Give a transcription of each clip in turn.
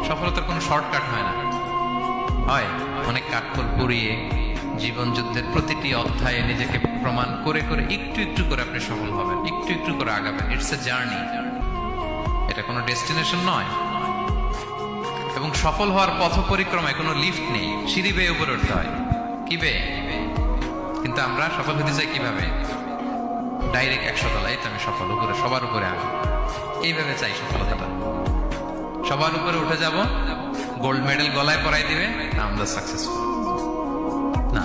সফলতার কোনো শর্টকাট হয় না, হয় অনেক কাঠখড় পুড়িয়ে জীবন যুদ্ধের প্রতিটি অধ্যায়ে নিজেকে প্রমাণ করে করে একটু একটু করে আপনি সফল হবেন, একটু একটু করে আগাবেন। ইটস এ জার্নি, এটা কোনো ডেস্টিনেশন নয়। এবং সফল হওয়ার পথ পরিক্রমায় কোনো লিফট নেই, সিঁড়ি বেয়ে উপরে উঠতে হয়। কি বেয়ে? কিন্তু আমরা সফল হতে চাই কিভাবে? ডাইরেক্ট 100 তলায় তো আমি সফল, উপরে সবার উপরে আমি এইভাবে চাই সফলতাটা। সবার উপরে উঠে যাব, গোল্ড মেডেল গলায় পরাই দিবে, আমরা সাকসেসফুল না।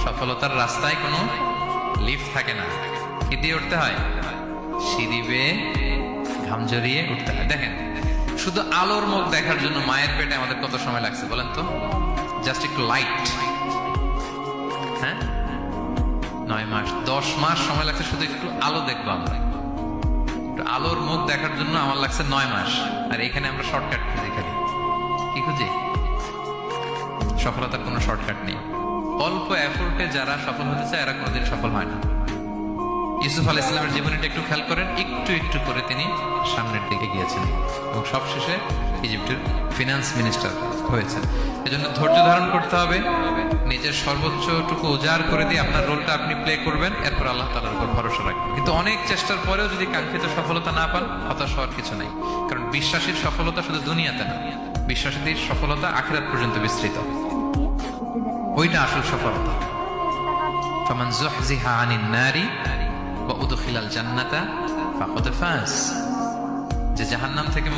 সফলতার রাস্তায় কোনো লিফট থাকে না। কি দিয়ে উঠতে হয়? সিঁড়ি বেয়ে ঘাম জড়িয়ে উঠতে হয়। দেখেন, শুধু আলোর মুখ দেখার জন্য মায়ের পেটে আমাদের কত সময় লাগছে বলেন তো? জাস্ট একটু লাইট, হ্যাঁ, 9 মাস 10 মাস সময় লাগছে শুধু একটু আলো দেখবো আমরা। একটু আলোর মুখ দেখার জন্য আমার লাগছে 9 মাস। আর এখানে আমরা শর্টকাট খুঁজি, খালি কি খুঁজি? সফলতার কোনো শর্টকাট নেই। অল্প এফোর্টে যারা সফল হতে চায় এরা কোনোদিন সফল হয় না। ইউসুফ আলাইহিস সালামের জীবনীটা একটু খেয়াল করেন, একটু একটু করে তিনি সামনের দিকে গিয়েছেন এবং সবশেষে ইজিপ্টের ফিনান্স মিনিস্টার হয়েছেন। এজন্য ধৈর্য ধারণ করতে হবে, নিজের সর্বোচ্চটুকু উজাড় করে দিয়ে আপনার রোলটা আপনি প্লে করবেন, এরপর আল্লাহ তাআলার উপর ভরসা রাখবেন। কিন্তু অনেক চেষ্টার পরেও যদি কাঙ্ক্ষিত সফলতা না পান, হতাশ হওয়ার কিছু নাই। কারণ বিশ্বাসীর সফলতা শুধু দুনিয়াতে না, বিশ্বাসীদের সফলতা আখিরাত পর্যন্ত বিস্তৃত। ওইটা আসল সফলতা। ফামান যুহজিহা আনিন নারি ওয়া উদখিলাল জান্নাতা ফাকাদ ফাজ। যে জাহান্নাম থেকে